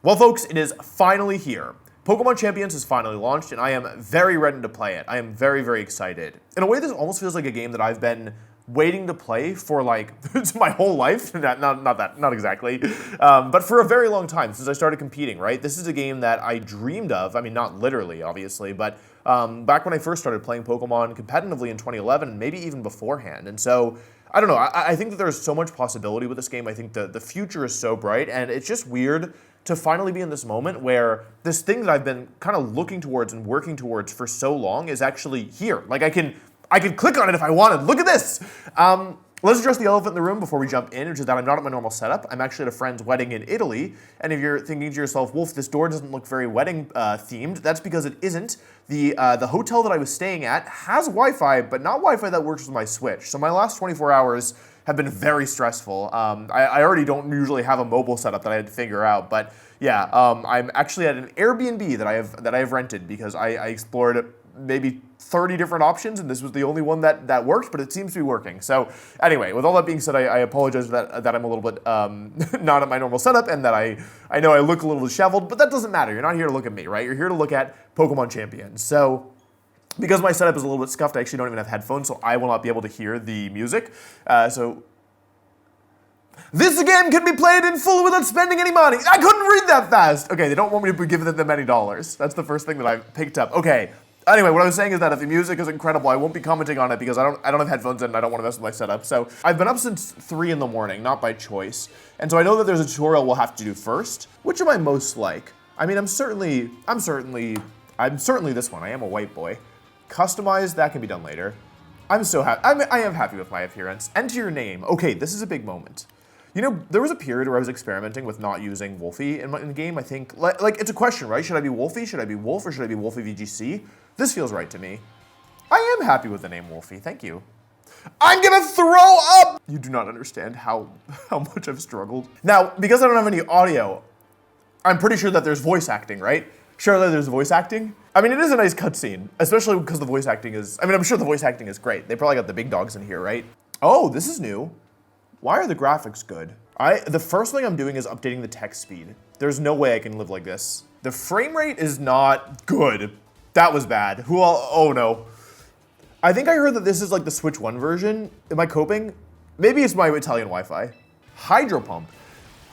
Well, folks, it is finally here. Pokemon Champions is finally launched, and I am very ready to play it. I am very, very excited. In a way, this almost feels like a game that I've been waiting to play for, like, my whole life. Not exactly. But for a very long time, since I started competing, right? This is a game that I dreamed of. I mean, not literally, obviously, but back when I first started playing Pokemon competitively in 2011, and maybe even beforehand. And so, I don't know, I think that there's so much possibility with this game. I think the future is so bright, and it's just weird to finally be in this moment where this thing that I've been kind of looking towards and working towards for so long is actually here. Like, I can click on it if I wanted. Look at this! Let's address the elephant in the room before we jump in, which is that I'm not at my normal setup. I'm actually at a friend's wedding in Italy, and if you're thinking to yourself, Wolf, this door doesn't look very wedding themed, that's because it isn't. The hotel that I was staying at has Wi-Fi, but not Wi-Fi that works with my Switch. So my last 24 hours have been very stressful. I already don't usually have a mobile setup that I had to figure out, but yeah, I'm actually at an Airbnb that I have rented because I explored maybe 30 different options, and this was the only one that worked, but it seems to be working. So anyway, with all that being said, I apologize that I'm a little bit not at my normal setup, and that I know I look a little disheveled, but that doesn't matter. You're not here to look at me, right? You're here to look at Pokemon Champions. So because my setup is a little bit scuffed, I actually don't even have headphones, so I will not be able to hear the music. This game can be played in full without spending any money. I couldn't read that fast. Okay, they don't want me to be giving them any dollars. That's the first thing that I picked up. Okay. Anyway, what I was saying is that if the music is incredible, I won't be commenting on it because I don't have headphones in and I don't want to mess with my setup. So I've been up since 3 in the morning, not by choice. And so I know that there's a tutorial we'll have to do first. Which am I most like? I mean, I'm certainly this one. I am a white boy. Customize, that can be done later. I'm so happy. I am happy with my appearance. Enter your name. Okay, this is a big moment. You know, there was a period where I was experimenting with not using Wolfey in the game. I think, like, it's a question, right? Should I be Wolfey? Should I be Wolf? Or should I be WolfeyVGC? This feels right to me. I am happy with the name Wolfey. Thank you. I'm gonna throw up! You do not understand how much I've struggled. Now, because I don't have any audio, I'm pretty sure that there's voice acting, right? Surely there's voice acting? I mean, it is a nice cutscene, especially because the voice acting is, I mean, I'm sure the voice acting is great. They probably got the big dogs in here, right? Oh, this is new. Why are the graphics good? The first thing I'm doing is updating the text speed. There's no way I can live like this. The frame rate is not good. That was bad. Oh no. I think I heard that this is like the Switch 1 version. Am I coping? Maybe it's my Italian Wi-Fi. Hydro Pump.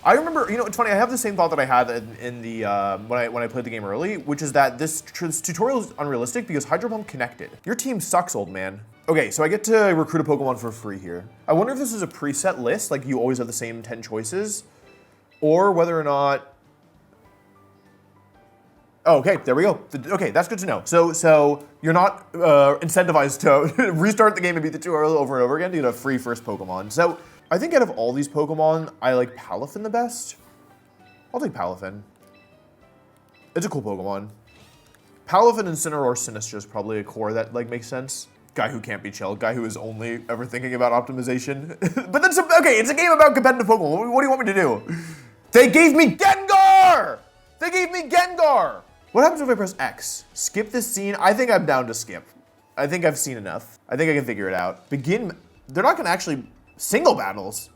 I remember, you know, it's funny, I have the same thought that I had in the, when I played the game early, which is that this tutorial is unrealistic because Hydro Pump connected. Your team sucks, old man. Okay, so I get to recruit a Pokemon for free here. I wonder if this is a preset list, like you always have the same 10 choices, or whether or not... Oh, okay, there we go. Okay, that's good to know. So you're not incentivized to restart the game and beat the tutorial over and over again to get a free first Pokemon. So I think out of all these Pokemon, I like Palafin the best. I'll take Palafin. It's a cool Pokemon. Palafin, Incineroar, Sinistcha is probably a core that like makes sense. Guy who can't be chill, guy who is only ever thinking about optimization. But that's okay, it's a game about competitive Pokemon. What do you want me to do? They gave me Gengar! They gave me Gengar! What happens if I press X? Skip this scene? I think I'm down to skip. I think I've seen enough. I think I can figure it out. Begin, they're not gonna actually, single battles.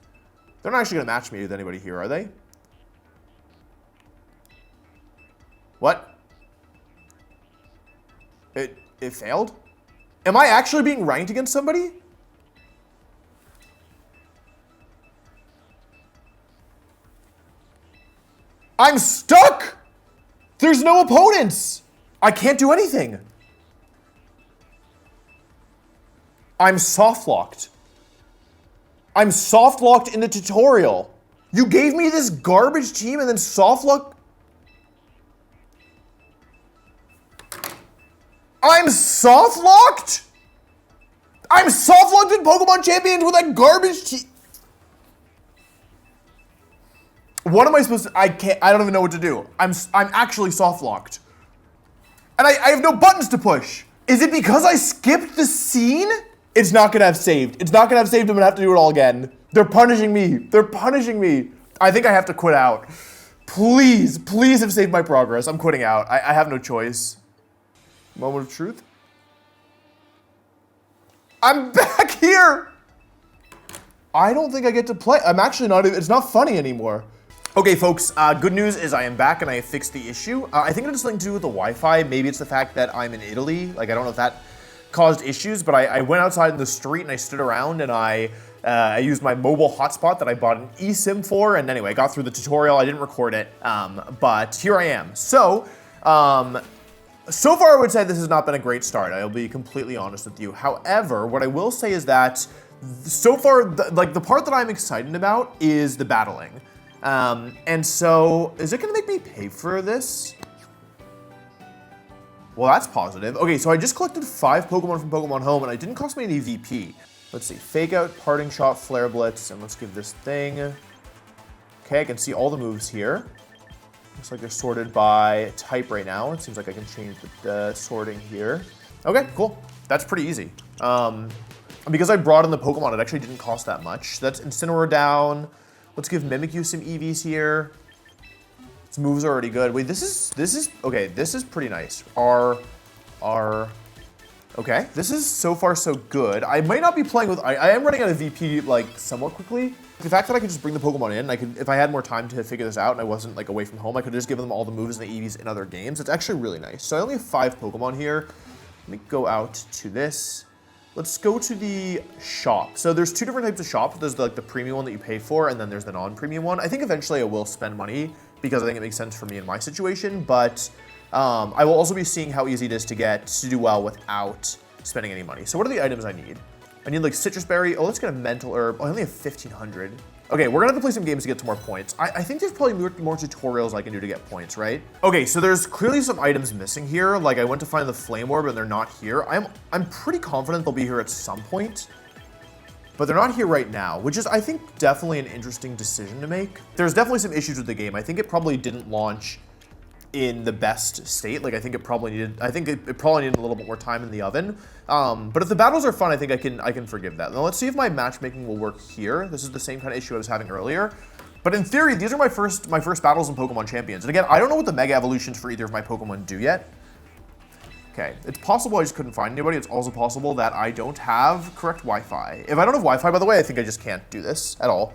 They're not actually gonna match me with anybody here, are they? What? It failed? Am I actually being ranked against somebody? I'm stuck! There's no opponents! I can't do anything. I'm soft-locked. I'm soft-locked in the tutorial. You gave me this garbage team and then soft-locked? I'm soft-locked? I'm soft-locked in Pokemon Champions with that garbage team. What am I supposed to, I don't even know what to do. I'm actually soft-locked. And I have no buttons to push. Is it because I skipped the scene? It's not gonna have saved. It's not gonna have saved. I'm gonna have to do it all again. They're punishing me. They're punishing me. I think I have to quit out. Please, please have saved my progress. I'm quitting out. I have no choice. Moment of truth. I'm back here. I don't think I get to play. I'm actually not even, it's not funny anymore. Okay, folks, good news is I am back and I fixed the issue. I think it has something to do with the Wi-Fi. Maybe it's the fact that I'm in Italy. Like, I don't know if that caused issues, but I went outside in the street and I stood around and I used my mobile hotspot that I bought an eSIM for. And anyway, I got through the tutorial. I didn't record it, but here I am. So far I would say this has not been a great start. I'll be completely honest with you. However, what I will say is that so far, the part that I'm excited about is the battling. And so, is it gonna make me pay for this? Well, that's positive. Okay, so I just collected 5 Pokemon from Pokemon Home, and it didn't cost me any VP. Let's see, Fake Out, Parting Shot, Flare Blitz, and let's give this thing. Okay, I can see all the moves here. Looks like they're sorted by type right now. It seems like I can change the sorting here. Okay, cool. That's pretty easy. Because I brought in the Pokemon, it actually didn't cost that much. That's Incineroar down. Let's give Mimikyu some EVs here. Its moves are already good. Wait, this is okay. This is pretty nice. Okay, this is so far so good. I might not be playing with. I am running out of VP like somewhat quickly. The fact that I could just bring the Pokemon in, I could, if I had more time to figure this out and I wasn't like away from home, I could just give them all the moves and the EVs in other games. It's actually really nice. So I only have 5 Pokemon here. Let me go out to this. Let's go to the shop. So there's 2 different types of shops. There's the premium one that you pay for, and then there's the non-premium one. I think eventually I will spend money because I think it makes sense for me in my situation, but I will also be seeing how easy it is to do well without spending any money. So what are the items I need? I need like Citrus Berry. Oh, let's get a Mental Herb. Oh, I only have 1,500. Okay, we're gonna have to play some games to get to more points. I think there's probably more tutorials I can do to get points, right? Okay, so there's clearly some items missing here. Like I went to find the Flame Orb and they're not here. I'm pretty confident they'll be here at some point, but they're not here right now, which is, I think, definitely an interesting decision to make. There's definitely some issues with the game. I think it probably didn't launch in the best state. Like I think it probably needed a little bit more time in the oven. But if the battles are fun, I think I can forgive that. Now let's see if my matchmaking will work here. This is the same kind of issue I was having earlier. But in theory, these are my first battles in Pokemon Champions. And again, I don't know what the Mega Evolutions for either of my Pokemon do yet. Okay, it's possible I just couldn't find anybody. It's also possible that I don't have correct Wi-Fi. If I don't have Wi-Fi, by the way, I think I just can't do this at all.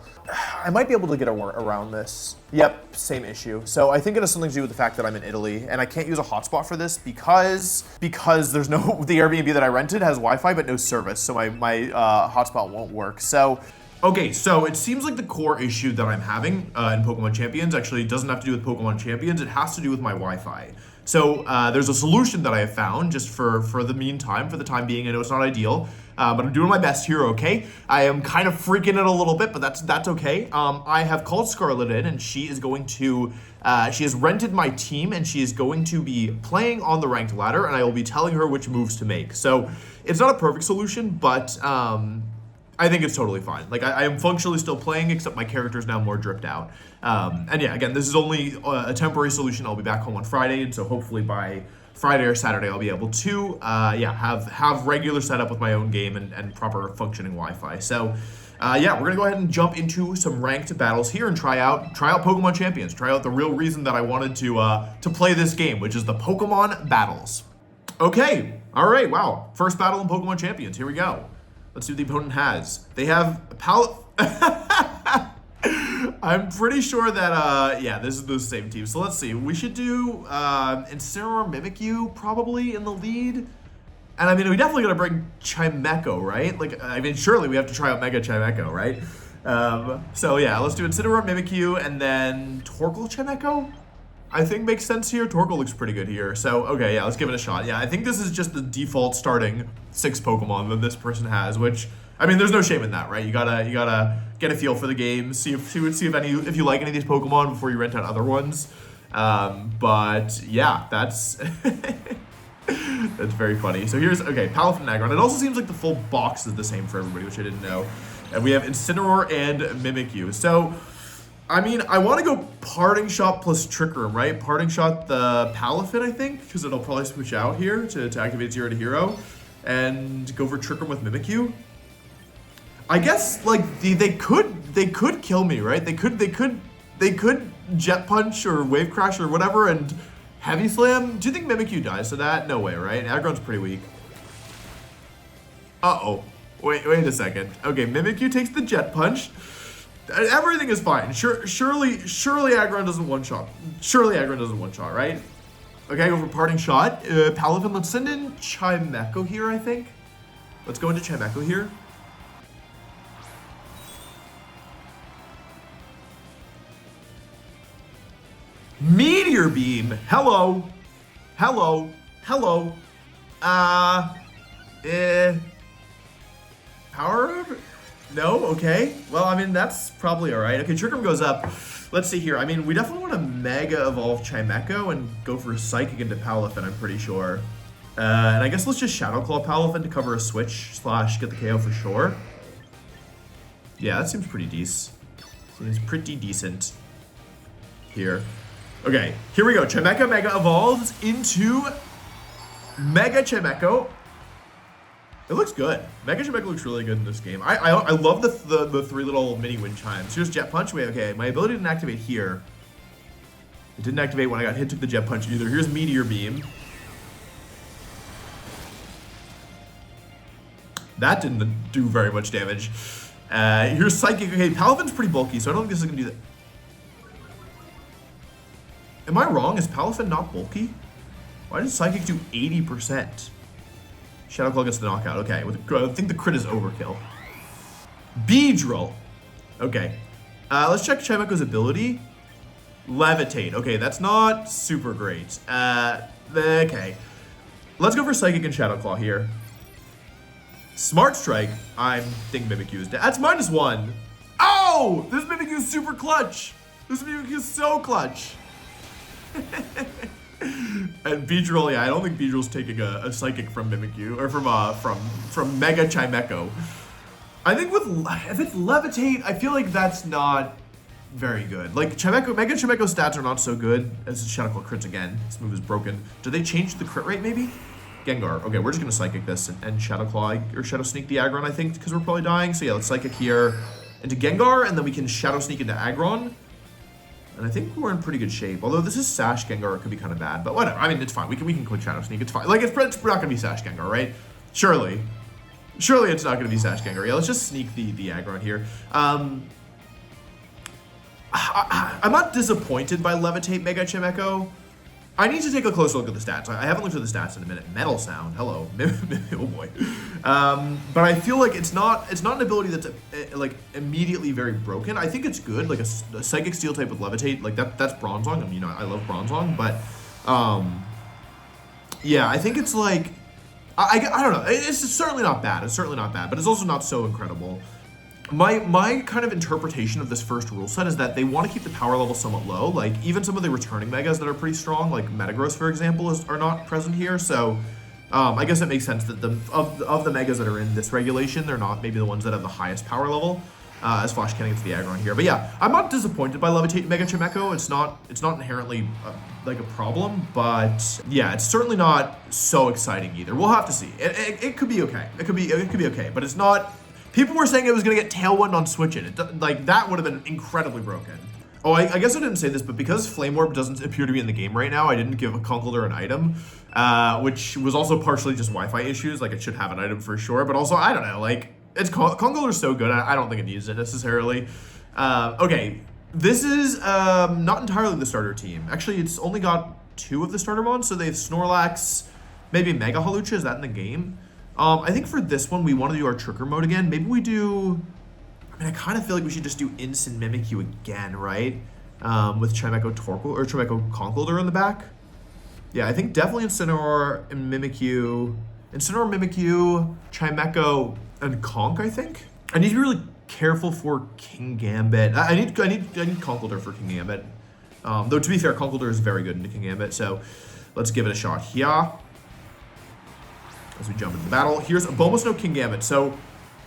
I might be able to get around this. Yep, same issue. So I think it has something to do with the fact that I'm in Italy, and I can't use a hotspot for this because there's the Airbnb that I rented has Wi-Fi but no service, so my hotspot won't work. So. Okay, so it seems like the core issue that I'm having in Pokemon Champions actually doesn't have to do with Pokemon Champions. It has to do with my Wi-Fi. So there's a solution that I have found just for the time being. I know it's not ideal, but I'm doing my best here, okay? I am kind of freaking it a little bit, but that's okay. I have called Scarlett in, and she is going to, she has rented my team, and she is going to be playing on the ranked ladder, and I will be telling her which moves to make. So it's not a perfect solution, but I think it's totally fine. Like, I am functionally still playing, except my character is now more dripped out. And yeah, again, this is only a temporary solution. I'll be back home on Friday, and so hopefully by Friday or Saturday, I'll be able to, have regular setup with my own game and proper functioning Wi-Fi. So, yeah, we're gonna go ahead and jump into some ranked battles here and try out Pokemon Champions. Try out the real reason that I wanted to play this game, which is the Pokemon battles. Okay, all right, wow, first battle in Pokemon Champions. Here we go. Let's see what the opponent has. They have I'm pretty sure that, yeah, this is the same team. So let's see. We should do Incineroar, Mimikyu probably in the lead. And I mean, we definitely gotta bring Chimecho, right? Like, I mean, surely we have to try out Mega Chimecho, right? So yeah, let's do Incineroar, Mimikyu, and then Torkoal Chimecho? I think makes sense here. Torkoal looks pretty good here. So, okay, yeah, let's give it a shot. Yeah, I think this is just the default starting 6 Pokemon that this person has, which, I mean, there's no shame in that, right? You gotta get a feel for the game, see if you like any of these Pokemon before you rent out other ones. But yeah, that's that's very funny. So here's, okay, Palafin and Aggron. It also seems like the full box is the same for everybody, which I didn't know. And we have Incineroar and Mimikyu. So, I mean, I want to go Parting Shot plus Trick Room, right? Parting Shot the Palafin, I think, because it'll probably switch out here to activate 0 to hero, and go for Trick Room with Mimikyu. I guess like they could kill me, right? They could Jet Punch or Wave Crash or whatever and Heavy Slam. Do you think Mimikyu dies to that? No way, right? Aggron's pretty weak. Uh-oh. Wait a second. Okay, Mimikyu takes the Jet Punch. Everything is fine. Surely Aggron doesn't one-shot. Surely Aggron doesn't one-shot, right? Okay, go for parting shot. Palafin, let's send in Chimecho here, I think. Let's go into Chimecho here. Meteor Beam. Hello. Hello. Hello. Power Herb? No? Okay. Well, I mean, that's probably alright. Okay, Trick Room goes up. Let's see here. I mean, we definitely want to Mega Evolve Chimecho and go for Psychic into Palafin, I'm pretty sure. And I guess let's just Shadow Claw Palafin to cover a switch / get the KO for sure. Yeah, that seems pretty decent. Seems pretty decent here. Okay, here we go. Chimecho Mega evolves into Mega Chimecho. It looks good. Mega Chimecho looks really good in this game. I love the three little mini wind chimes. Here's Jet Punch. Wait, okay, my ability didn't activate here. It didn't activate when I got hit to the Jet Punch either. Here's Meteor Beam. That didn't do very much damage. Here's Psychic. Okay, Palafin's pretty bulky, so I don't think this is gonna do that. Am I wrong? Is Palafin not bulky? Why did Psychic do 80%? Shadow Claw gets the knockout. Okay, I think the crit is overkill. Beedrill. Okay. Let's check Chimecho's ability. Levitate. Okay, that's not super great. Okay. Let's go for Psychic and Shadow Claw here. Smart Strike. I think Mimikyu is dead. That's -1. Oh! This Mimikyu is super clutch. This Mimikyu is so clutch. And Beedrill, yeah, I don't think Beedrill's taking a Psychic from Mimikyu, or from Mega Chimecho. I think if it's Levitate, I feel like that's not very good. Like, Mega Chimecho stats are not so good. This is Shadow Claw crits again. This move is broken. Do they change the crit rate, maybe? Gengar. Okay, we're just gonna Psychic this and Shadow Claw, or Shadow Sneak the Aggron, I think, because we're probably dying. So yeah, let's Psychic here into Gengar, and then we can Shadow Sneak into Aggron. And I think we're in pretty good shape. Although this is Sash Gengar, it could be kind of bad, but whatever. I mean, it's fine. We can quick Shadow Sneak. It's fine. Like, it's not gonna be Sash Gengar, right? Surely it's not gonna be Sash Gengar. Yeah, let's just sneak the Aggron here. I'm not disappointed by Levitate Mega Chimecho. I need to take a closer look at the stats. I haven't looked at the stats in a minute. Metal Sound, hello, oh boy. But I feel like it's not an ability that's like immediately very broken. I think it's good, like a Psychic Steel type with Levitate, like that's Bronzong. I mean, you know, I love Bronzong, but yeah, I think it's like I don't know. It's certainly not bad. It's certainly not bad, but it's also not so incredible. My kind of interpretation of this first rule set is that they want to keep the power level somewhat low. Like, even some of the returning Megas that are pretty strong, like Metagross, for example, are not present here. So, I guess it makes sense that of the Megas that are in this regulation, they're not maybe the ones that have the highest power level, as Flash Cannon gets the Aggron here. But yeah, I'm not disappointed by Levitate Mega Chimecho. It's not inherently like a problem, but yeah, it's certainly not so exciting either. We'll have to see. It could be okay. It could be okay, but it's not. People were saying it was going to get Tailwind on switching. Like, that would have been incredibly broken. Oh, I guess I didn't say this, but because Flame Orb doesn't appear to be in the game right now, I didn't give a Conkeldurr an item, which was also partially just Wi-Fi issues. Like, it should have an item for sure, but also, I don't know, like, Conkeldurr's so good, I don't think it needs it necessarily. Okay, this is not entirely the starter team. Actually, it's only got 2 of the starter mons, so they have Snorlax, maybe Mega Hawlucha. Is that in the game? I think for this one, we want to do our Tricker mode again. Maybe we do... I mean, I kind of feel like we should just do Instant Mimikyu again, right? With Chimecho Torkoal, or Chimecho Conkeldurr in the back. Yeah, I think definitely Incineroar and Mimikyu. Incineroar, Mimikyu, Chimecho, and Conk, I think. I need to be really careful for King Gambit. I need Conkeldurr for King Gambit. Though, to be fair, Conkeldurr is very good into King Gambit, so let's give it a shot here. As we jump into the battle. Here's almost no King Gambit. So,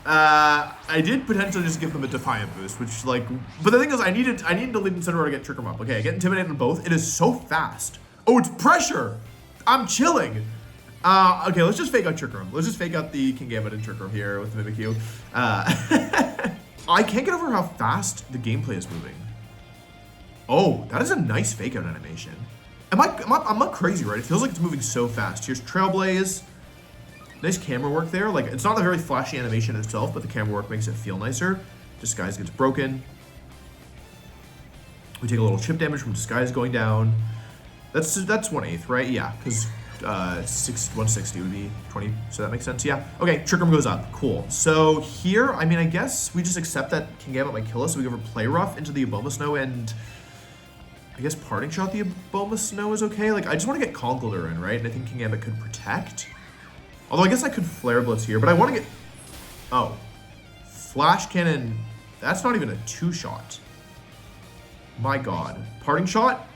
I did potentially just give him a Defiant boost, which, like, but the thing is, I needed to lead Incineroar to get Trick Room up. Okay, I get Intimidated on both. It is so fast. Oh, it's pressure. I'm chilling. Okay, let's just fake out Trick Room. Let's just fake out the King Gambit and Trick Room here with Mimikyu. I can't get over how fast the gameplay is moving. Oh, that is a nice fake out animation. I'm not crazy, right? It feels like it's moving so fast. Here's Trailblaze. Nice camera work there. Like, it's not a very flashy animation itself, but the camera work makes it feel nicer. Disguise gets broken. We take a little chip damage from Disguise going down. That's 1/8, right? Yeah, because 160 would be 20, so that makes sense. Yeah. Okay, Trick Room goes up. Cool. So here, I mean, I guess we just accept that King Gambit might kill us, so we go for Play Rough into the Aboma Snow, and I guess Parting Shot the Aboma Snow is okay. Like, I just want to get Conkeldurr in, right? And I think King Gambit could protect. Although I guess I could Flare Blitz here, but I want to get... Oh. Flash Cannon. That's not even a 2-shot. My god. Parting Shot?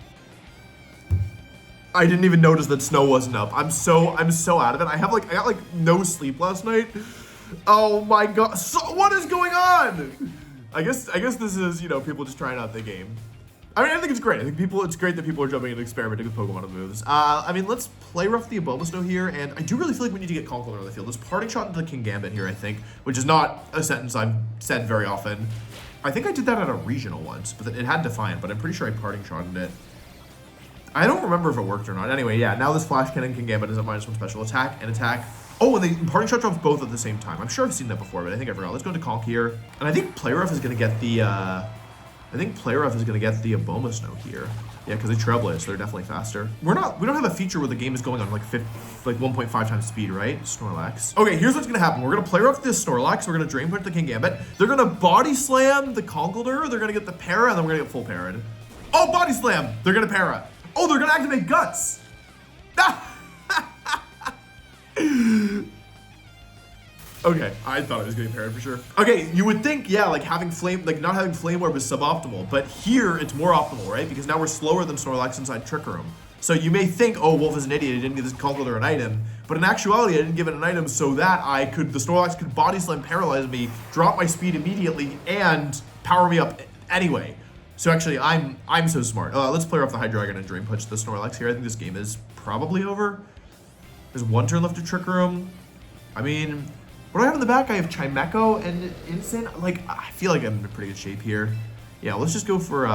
I didn't even notice that snow wasn't up. I'm so out of it. I got like no sleep last night. Oh my god. So what is going on? I guess this is, you know, people just trying out the game. I mean, I think it's great. I think it's great that people are jumping and experimenting with Pokemon and moves. I mean, let's Play Rough the Aboma Snow here, and I do really feel like we need to get Conkeldurr on the field. Let's Parting Shot into the King Gambit here, I think, which is not a sentence I've said very often. I think I did that at a regional once, but it had Defiant, but I'm pretty sure I Parting Shotted it. I don't remember if it worked or not. Anyway, yeah, now this Flash Cannon King Gambit is a -1 special attack and attack. Oh, and they Parting Shot drops both at the same time. I'm sure I've seen that before, but I think I forgot. Let's go into Conk here. And I think Play Rough is going to get the, Aboma Snow here. Yeah, because they Trailblaze, so they're definitely faster. We don't have a feature where the game is going on like 1.5 times speed, right? Snorlax. Okay, here's what's gonna happen. We're gonna Play Rough this Snorlax, we're gonna Drain Punch the King Gambit. They're gonna Body Slam the Conkeldurr, they're gonna get the Para, and then we're gonna get full Para'd. Oh, Body Slam! They're gonna Para. Oh, they're gonna activate Guts! Okay, I thought it was getting parried for sure. Okay, you would think, yeah, like not having Flame Orb is suboptimal, but here it's more optimal, right? Because now we're slower than Snorlax inside Trick Room. So you may think, oh, Wolf is an idiot, he didn't give this Conkeldurr an item, but in actuality, I didn't give it an item so that the Snorlax could Body Slam, paralyze me, drop my speed immediately, and power me up anyway. So actually, I'm so smart. Let's Play Off the Hydreigon and Drain Punch the Snorlax here. I think this game is probably over. There's one turn left to Trick Room. I mean, what do I have in the back? I have Chimecho and Instant. Like, I feel like I'm in pretty good shape here. Yeah, let's just go for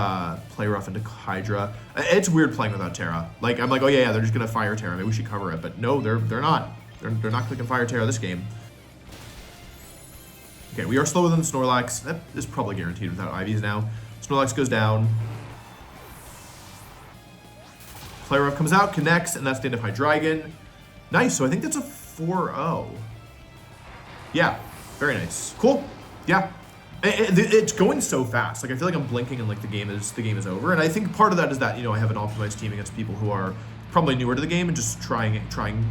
Play Rough into Hydra. It's weird playing without Terra. Like, I'm like, oh yeah, they're just gonna Fire Terra. Maybe we should cover it, but no, they're not. They're not clicking Fire Terra this game. Okay, we are slower than Snorlax. That is probably guaranteed without Ivies now. Snorlax goes down. Play Rough comes out, connects, and that's the end of Hydreigon. Nice, so I think that's a 4-0. Yeah, very nice. Cool. Yeah. It's going so fast. Like, I feel like I'm blinking and like the game is over. And I think part of that is that, you know, I have an optimized team against people who are probably newer to the game and just trying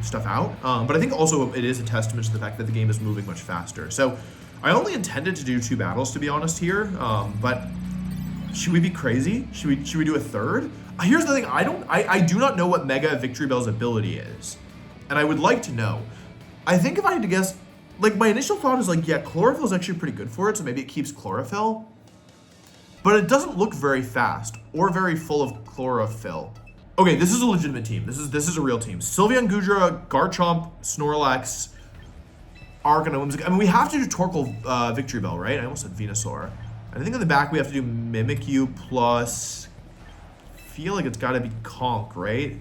stuff out. But I think also it is a testament to the fact that the game is moving much faster. So I only intended to do 2 battles, to be honest here. But should we be crazy? Should we do a third? Here's the thing. I do not know what Mega Victreebel's ability is, and I would like to know. I think if I had to guess, like, my initial thought is like, yeah, Chlorophyll is actually pretty good for it, so maybe it keeps Chlorophyll. But it doesn't look very fast or very full of Chlorophyll. Okay, this is a legitimate team. This is a real team. Sylveon, Goodra, Garchomp, Snorlax, Arcanine, Whimsicott. I mean, we have to do Torkoal, Victreebel, right? I almost said Venusaur. And I think in the back we have to do Mimikyu plus, I feel like it's got to be Conk, right?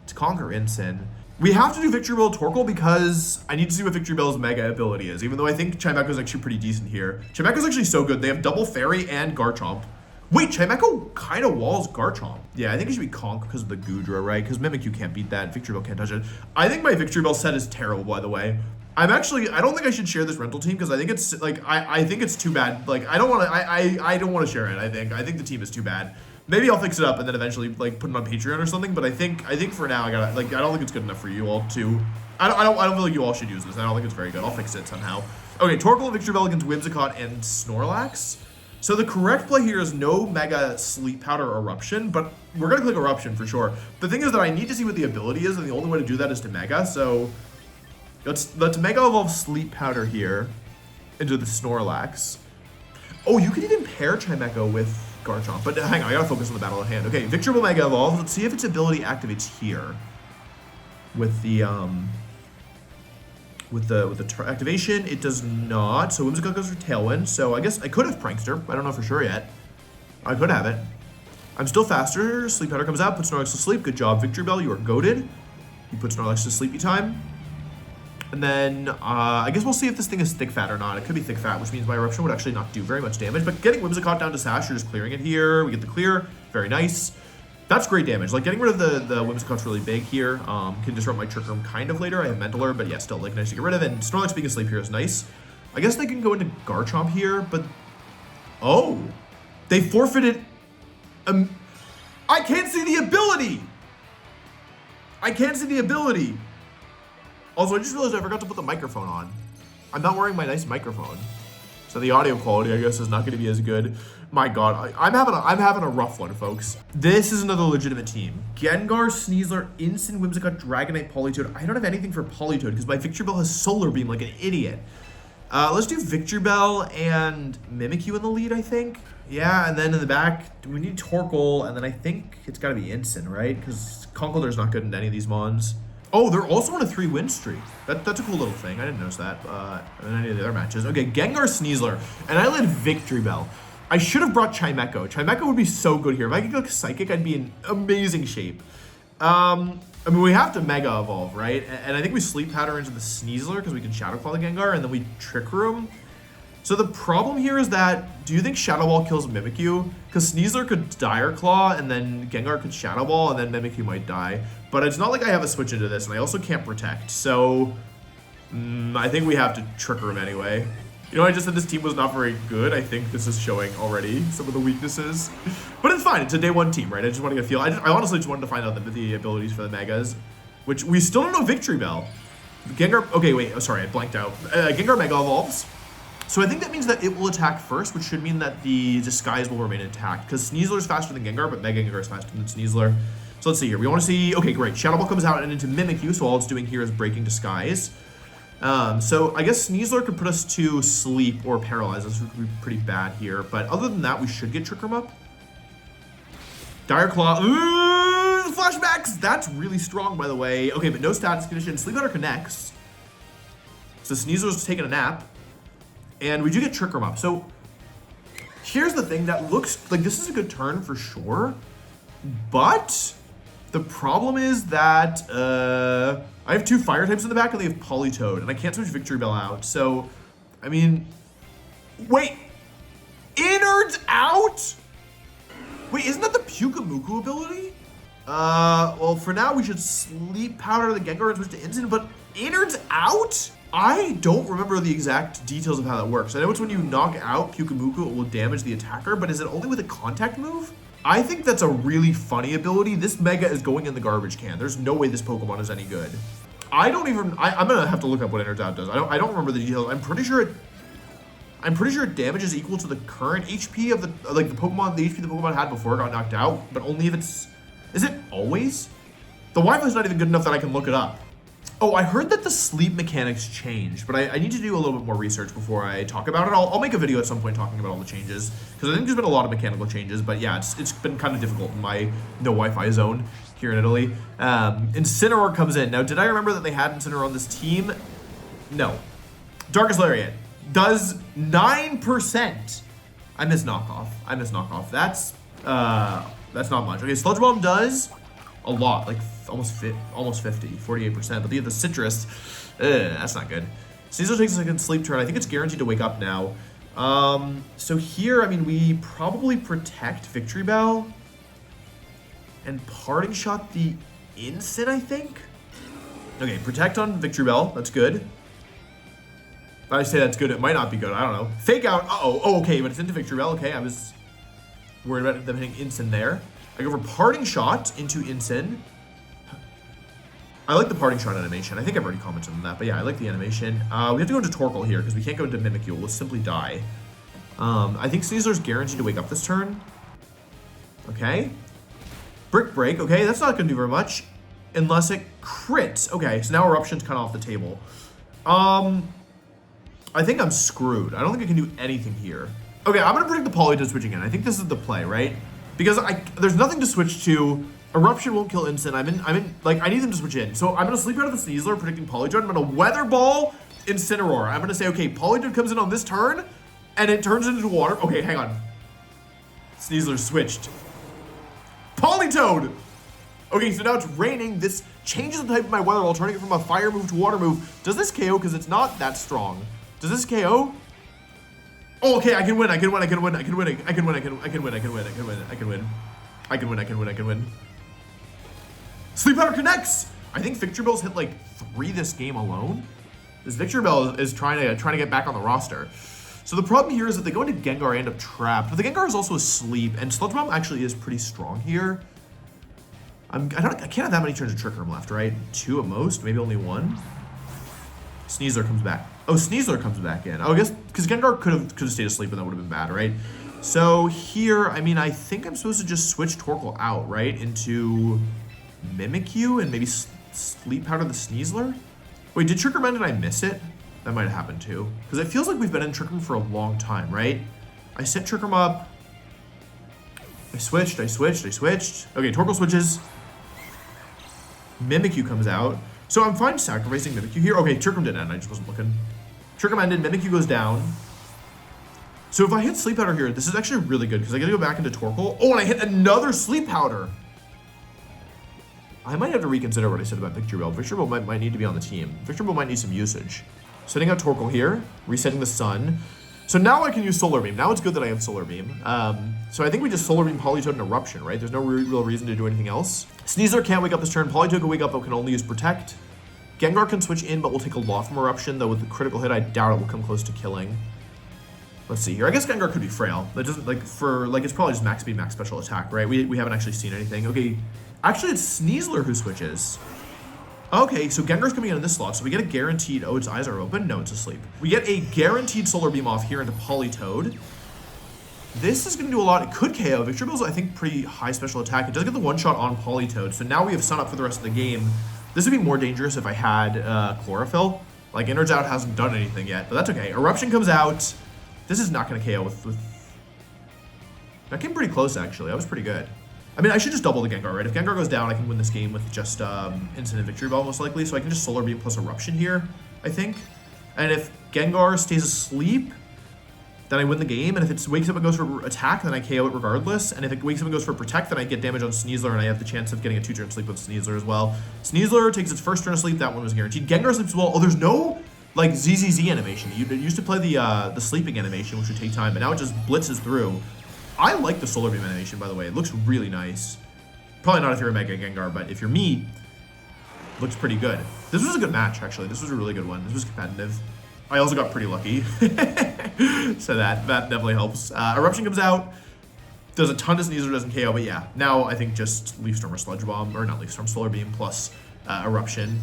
It's Conk or Incin. We have to do Victreebel Torkoal because I need to see what Victreebel's Mega ability is, even though I think Chimecho is actually pretty decent here. Chimecho's actually so good. They have double Fairy and Garchomp. Wait, Chimecho kind of walls Garchomp. Yeah, I think it should be Conk because of the Goodra, right? Because Mimikyu can't beat that. Victreebel can't touch it. I think my Victreebel set is terrible, by the way. I don't think I should share this rental team because I think it's like I think it's too bad. Like I don't want to share it. I think the team is too bad. Maybe I'll fix it up and then eventually like put it on Patreon or something. But I think for now I don't think it's good enough for you all to. I don't feel like you all should use this. I don't think it's very good. I'll fix it somehow. Okay, Torkoal, Victreebel against Whimsicott and Snorlax. So the correct play here is no Mega Sleep Powder Eruption, but we're gonna click Eruption for sure. The thing is that I need to see what the ability is, and the only way to do that is to Mega. So let's Mega Evolve Sleep Powder here into the Snorlax. Oh, you could even pair Chimecho with Garchomp, but hang on, I gotta focus on the battle at hand. Okay, Victreebel Mega Evolve. Let's see if its ability activates here with the activation. It does not. So Whimsicott goes for Tailwind. So I guess I could have Prankster. I don't know for sure yet. I could have it. I'm still faster. Sleep Powder comes out, puts Snorlax to sleep. Good job, Victreebel. You are goated. You put Snorlax to sleepy time. And then I guess we'll see if this thing is thick fat or not. It could be thick fat, which means my eruption would actually not do very much damage. But getting Whimsicott down to Sash, you're just clearing it here. We get the clear. Very nice. That's great damage. Like, getting rid of the Whimsicott's really big here. Can disrupt my Trick Room kind of later. I have Mentalor, but yeah, still, like, nice to get rid of it. And Snorlax being asleep here is nice. I guess they can go into Garchomp here, but... Oh! They forfeited... I can't see the ability! I can't see the ability! Also, I just realized I forgot to put the microphone on. I'm not wearing my nice microphone. So the audio quality, I guess, is not going to be as good. My God, I'm having a rough one, folks. This is another legitimate team. Gengar, Sneasler, Incin, Whimsicott, Dragonite, Politoed. I don't have anything for Politoed because my Victreebel has Solar Beam like an idiot. Let's do Victreebel and Mimikyu in the lead, I think. Yeah, and then in the back, we need Torkoal, and then I think it's got to be Incin, right? Because Conkeldurr's not good in any of these mons. Oh, they're also on a 3-win streak. That's a cool little thing. I didn't notice that in any of the other matches. Okay, Gengar, Sneasler, and I led Victreebel. I should have brought Chimecho. Chimecho would be so good here. If I could go Psychic, I'd be in amazing shape. I mean, we have to Mega Evolve, right? And I think we Sleep Powder into the Sneasler because we can Shadow Claw the Gengar, and then we Trick Room. So the problem here is that, do you think Shadow Ball kills Mimikyu? Because Sneasler could Dire Claw, and then Gengar could Shadow Ball, and then Mimikyu might die. But it's not like I have a switch into this, and I also can't Protect. So, I think we have to Trick Room anyway. You know, I just said this team was not very good. I think this is showing already some of the weaknesses. But it's fine. It's a day one team, right? I just want to get a feel. I honestly just wanted to find out the abilities for the Megas, which we still don't know Victreebel. Gengar... Okay, wait. Oh, sorry. I blanked out. Gengar Mega Evolves. So I think that means that it will attack first, which should mean that the Disguise will remain intact. Because Sneasler is faster than Gengar, but Mega Gengar is faster than Sneasler. So let's see here. We want to see... Okay, great. Shadow Ball comes out and into Mimikyu, so all it's doing here is breaking Disguise. So I guess Sneasler could put us to sleep or paralyze us, which would be pretty bad here. But other than that, we should get Trick Room up. Dire Claw. Ooh, flashbacks! That's really strong, by the way. Okay, but no status condition. Sleep Powder connects. So Sneasler's taking a nap. And we do get Trick Room up. So here's the thing. That looks like this is a good turn for sure. But the problem is that I have 2 fire types in the back and they have Politoed. And I can't switch Victreebel out. So, I mean... Wait! Innards out?! Wait, isn't that the Pyukumuku ability? Well, for now we should Sleep Powder the Gengar and switch to Incin, but Innards out?! I don't remember the exact details of how that works. I know it's when you knock out Pyukumuku, it will damage the attacker, but is it only with a contact move? I think that's a really funny ability. This Mega is going in the garbage can. There's no way this Pokemon is any good. I don't even... I'm gonna have to look up what Innards out does. I don't remember the details. I'm pretty sure it damage is equal to the current HP of the Pokemon, the HP the Pokemon had before it got knocked out, but only if it's... Is it always? The Wi-Fi's not even good enough that I can look it up. Oh, I heard that the sleep mechanics changed, but I need to do a little bit more research before I talk about it. I'll make a video at some point talking about all the changes, because I think there's been a lot of mechanical changes, but yeah, it's been kind of difficult in my no Wi-Fi zone here in Italy. Incineroar comes in. Now, did I remember that they had Incineroar on this team? No. Darkest Lariat does 9%. I miss knockoff. That's not much. Okay, Sludge Bomb does a lot, like almost 50, 48%. But the Citrus, that's not good. Caesar takes a second sleep turn. I think it's guaranteed to wake up now. So here, I mean, we probably protect Victreebel and Parting Shot the Incin, I think. Okay, protect on Victreebel. That's good. I say that's good. It might not be good. I don't know. Fake out. Uh-oh. Oh, okay, but it's into Victreebel. Okay, I was worried about them hitting Incin there. I go for Parting Shot into Incin. I like the Parting Shot animation. I think I've already commented on that, but yeah, I like the animation. We have to go into Torkoal here because we can't go into Mimikyu. We'll simply die. I think Sneasler's guaranteed to wake up this turn. Okay. Brick Break. Okay, that's not going to do very much unless it crits. Okay, so now Eruption's kind of off the table. I think I'm screwed. I don't think I can do anything here. Okay, I'm going to predict the Politoed switching in. I think this is the play, right? Because there's nothing to switch to. Eruption won't kill Incin. Like, I need them to switch in. So I'm going to sleep out of the Sneasler, predicting Politoed. I'm going to Weather Ball Incineroar. I'm going to say, okay, Politoed comes in on this turn, and it turns into water. Okay, hang on. Sneasler switched. Politoed! Okay, so now it's raining. This changes the type of my weather. I'll turn it from a fire move to water move. Does this KO? Because it's not that strong. Does this KO? Oh, okay, I can win. Sleep Powder connects. I think Victreebel's hit like 3 this game alone. This Victreebel is trying to get back on the roster. So the problem here is that they go into Gengar and end up trapped. But the Gengar is also asleep, and Sludge Bomb actually is pretty strong here. I can't have that many turns of Trick Room left, right? 2 at most, maybe only 1. Sneasler comes back. Oh, Sneasler comes back in. Oh, I guess because Gengar could have stayed asleep and that would have been bad, right? So here, I mean, I think I'm supposed to just switch Torkoal out, right, into Mimikyu and maybe Sleep Powder the Sneasler. Wait, did Trick Room end and I miss it? That might have happened too, because it feels like we've been in Trick Room for a long time, right? I set Trick Room up. I switched. Okay, Torkoal switches. Mimikyu comes out. So I'm fine sacrificing Mimikyu here. Okay, Trick Room didn't end. I just wasn't looking. Trick Room ended. Mimikyu goes down. So if I hit Sleep Powder here, this is actually really good because I gotta go back into Torkoal. Oh, and I hit another Sleep Powder. I might have to reconsider what I said about Victreebel. Victreebel might need to be on the team. Victreebel might need some usage. Setting out Torkoal here, resetting the sun. So now I can use Solar Beam. Now it's good that I have Solar Beam. So I think we just Solar Beam Politoed and Eruption, right? There's no real reason to do anything else. Sneasler can't wake up this turn. Politoed can wake up but can only use Protect. Gengar can switch in but will take a lot from Eruption, though with the critical hit I doubt it will come close to killing. Let's see here. I guess Gengar could be frail. That doesn't, it's probably just max speed, max special attack, right? We haven't actually seen anything. Okay, actually it's Sneasler who switches. Okay, so Gengar's coming in this slot, so we get a guaranteed, oh, its eyes are open? No, it's asleep. We get a guaranteed Solar Beam off here into Politoed. This is gonna do a lot. It could KO. Victreebel's, I think, pretty high special attack. It does get the one shot on Politoed, so now we have Sun up for the rest of the game. This would be more dangerous if I had Chlorophyll. Like, Innards Out hasn't done anything yet, but that's okay. Eruption comes out. This is not gonna KO with... That came pretty close, actually. That was pretty good. I mean, I should just double the Gengar, right? If Gengar goes down, I can win this game with just Instant Victreebel, most likely. So I can just Solar Beam plus Eruption here, I think. And if Gengar stays asleep, then I win the game. And if it wakes up and goes for attack, then I KO it regardless. And if it wakes up and goes for protect, then I get damage on Sneasler, and I have the chance of getting a 2-turn sleep with Sneasler as well. Sneasler takes its first turn of sleep. That one was guaranteed. Gengar sleeps as well. Oh, there's no, like, ZZZ animation. You used to play the sleeping animation, which would take time, but now it just blitzes through. I like the Solar Beam animation, by the way. It looks really nice. Probably not if you're a Mega Gengar, but if you're me, it looks pretty good. This was a good match, actually. This was a really good one. This was competitive. I also got pretty lucky. So that definitely helps. Eruption comes out. Does a ton to Sneasler, doesn't KO, but yeah. Now I think just Leaf Storm or Sludge Bomb, or not Leaf Storm, Solar Beam plus Eruption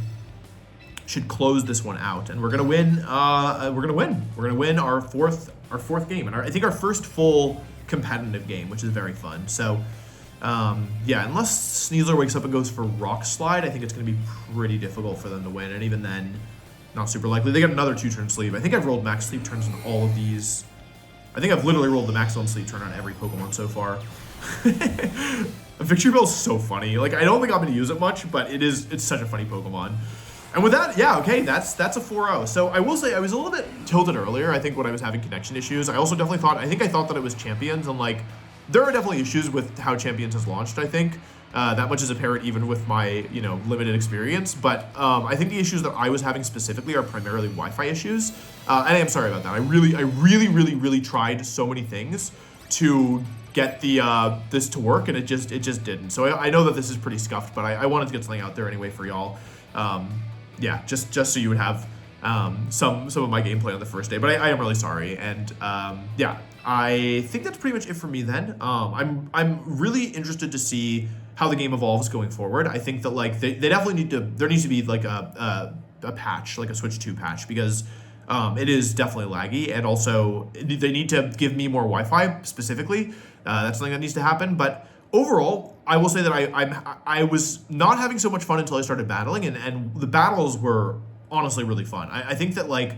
should close this one out, and we're gonna win. We're gonna win our fourth game, and I think our first full competitive game, which is very fun. So yeah, unless Sneasler wakes up and goes for Rock Slide, I think it's going to be pretty difficult for them to win, and even then, not super likely. They get another 2-turn sleep. I think I've rolled max sleep turns on all of these. I think I've literally rolled the maximum sleep turn on every Pokemon so far. Victreebel is so funny. Like, I don't think I'm going to use it much, but it's such a funny Pokemon. And with that, yeah, okay, that's a 4-0. So I will say I was a little bit tilted earlier, I think, when I was having connection issues. I also definitely thought that it was Champions, and like, there are definitely issues with how Champions has launched, I think. That much is apparent even with my, limited experience. But I think the issues that I was having specifically are primarily Wi-Fi issues. And I am sorry about that. I really tried so many things to get this to work, and it just didn't. So I know that this is pretty scuffed, but I wanted to get something out there anyway for y'all. Yeah, just so you would have some of my gameplay on the first day, but I am really sorry, and yeah, I think that's pretty much it for me then. I'm really interested to see how the game evolves going forward. I think that like they definitely there needs to be like a patch, like a Switch 2 patch, because it is definitely laggy, and also they need to give me more Wi-Fi specifically. That's something that needs to happen, but overall, I will say that I was not having so much fun until I started battling, and the battles were honestly really fun. I think that, like,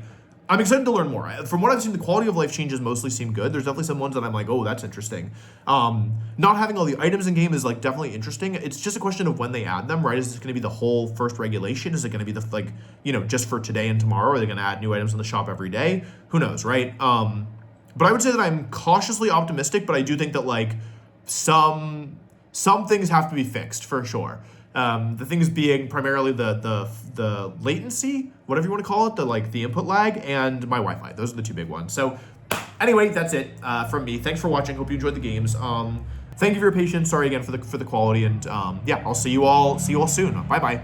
I'm excited to learn more. From what I've seen, the quality of life changes mostly seem good. There's definitely some ones that I'm like, oh, that's interesting. Not having all the items in game is like definitely interesting. It's just a question of when they add them, right? Is it going to be the whole first regulation? Is it going to be the just for today and tomorrow? Are they going to add new items in the shop every day? Who knows, right? But I would say that I'm cautiously optimistic, but I do think that like some things have to be fixed for sure. The things being primarily the latency, whatever you want to call it, the input lag, and my Wi-Fi. Those are the two big ones. So anyway, that's it from me. Thanks for watching. Hope you enjoyed the games. Thank you for your patience. Sorry again for the quality, and yeah, I'll see you all soon. Bye bye.